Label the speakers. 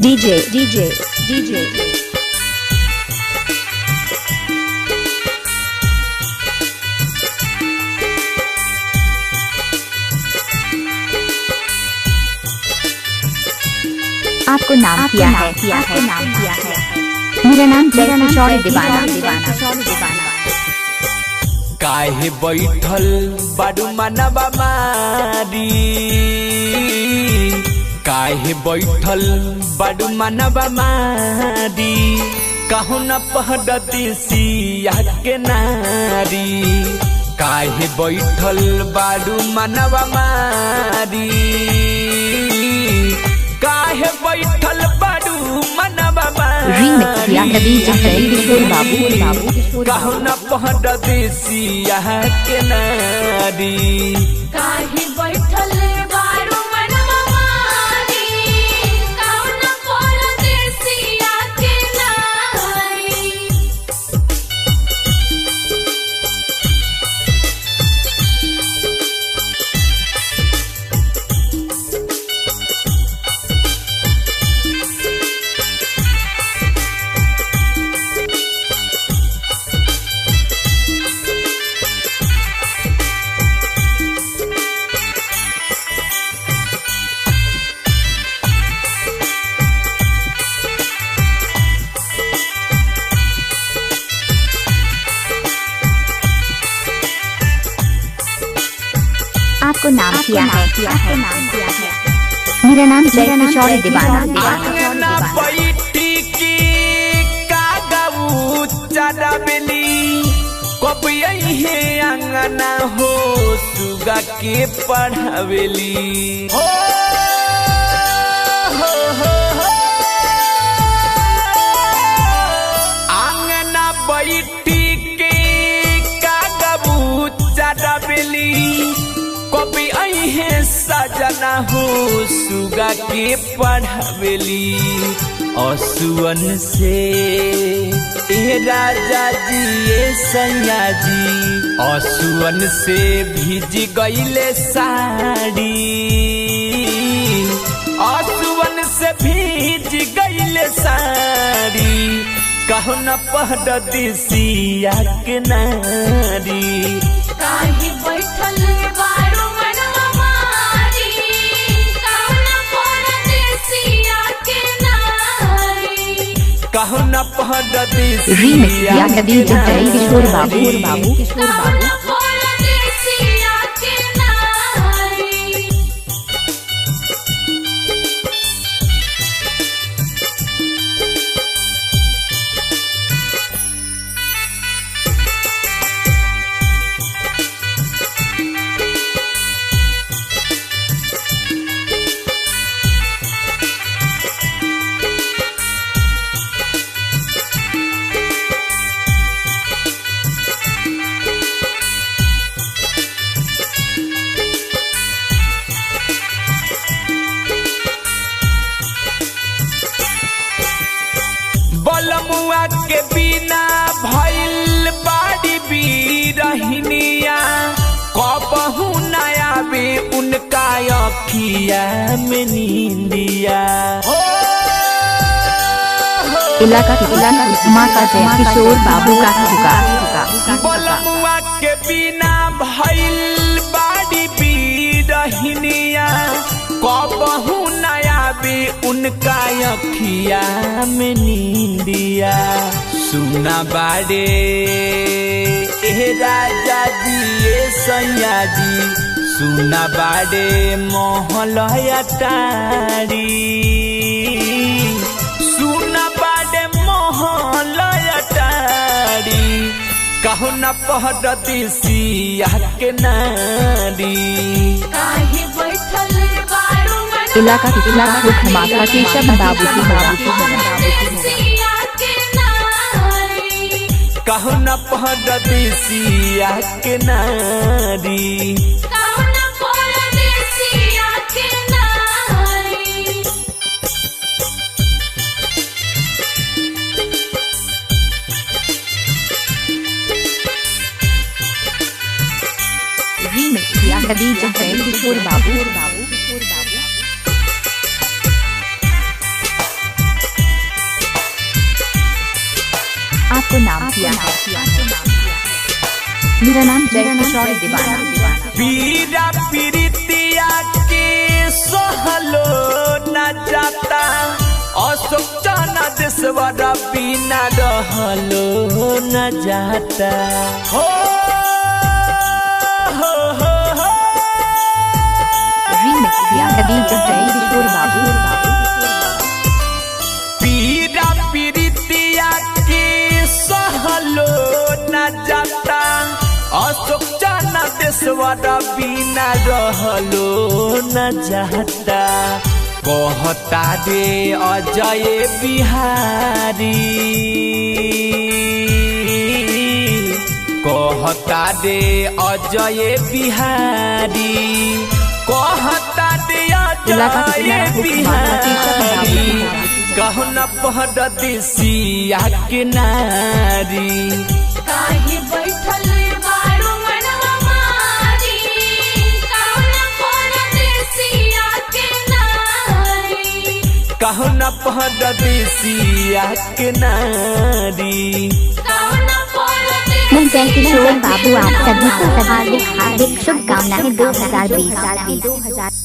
Speaker 1: DJ
Speaker 2: आपको नाम किया है मेरा नाम किशोर दीवाना।
Speaker 3: काहे बैठल बाडू मनवा मारी, काहे बैठल बाडू मनवा मारी, कहू न पहडती सिया के नारी। काहे बैठल बाडू मनवा मारी, काहे बैठल बाडू मनवा मारी, कहू न पहडती सिया के नारी।
Speaker 4: काहे बैठल बारू मनवा मारी, कहू न पहडती सिया के नारी।
Speaker 2: आपको नाम किया है मेरा नाम किशोर दीवाना।
Speaker 3: आंगना बैठी की कागऊ चढ़ावेली, कब यही आंगना हो सुगा के पढ़ावेली। हो आंगना बैठी के कागऊ चढ़ावेली, कभी अहे सजना हो सुगा के पढ़ावेली। असुअन से ए राजा जी ए सैया जी, असुअन से भीज गईले साड़ी, असुअन से भीज गईले साड़ी, कहू न पहडती सिया के नारी।
Speaker 4: काहे बैठल बारू मनवा मारी, कहू न पहडती सिया के नारी।
Speaker 3: कहू न पहडती
Speaker 2: सिया के नारी।
Speaker 4: कहू न पहडती सिया के नारी।
Speaker 3: बलमुआ के बिना भइल बाड़ी बीरहिनिया, कबहू न आवे उनका अखिया में नींदिया।
Speaker 2: इलाका माँ का किशोर बाबू का
Speaker 3: बलमुआ के बिना भइल बाड़ी बीरहिनिया, कबहू न आवे उनका अखिया में नींदिया। सुना बाड़े ए राजा जी ए सैया जी, सुना बाड़े मोहलया टारी, सुना बाड़े मोहलया टारी, कहू न पहडती सिया के नारी।
Speaker 4: काहे बैठल बारू
Speaker 2: इलाका माता केशव बाबू
Speaker 4: सिया के नारी।
Speaker 3: कहू न पहडती सिया के नारी।
Speaker 4: कहू न पहडती सिया के नारी।
Speaker 2: किशोर बाबू। को नाम किया है। मेरा नाम जय किशोर दीवाना।
Speaker 3: पीरा पीरितिया के सहलो न जाता, अशोक चना देशवर बिना रहलो न जाता। हो हो हो हो
Speaker 2: रीमिक्स किया है डीजे जय किशोर बाबू।
Speaker 3: पीरा पीरितिया के सहलो न जाता, अशोक चना देशवर बिना रहलो न जाता। कहता रे अजय बिहारी, कहता रे अजय बिहारी, कहता रे अजय बिहारी, कहु न परदेसिया के नारी।
Speaker 4: काहे बैठल बारू मनवा मारी, काहे परदेसिया के नारी।
Speaker 3: कहु न परदेसिया के नारी।
Speaker 1: मैं जय किशोर बाबू आप सभी को हार्दिक हार्दिक शुभकामनाएं 2020।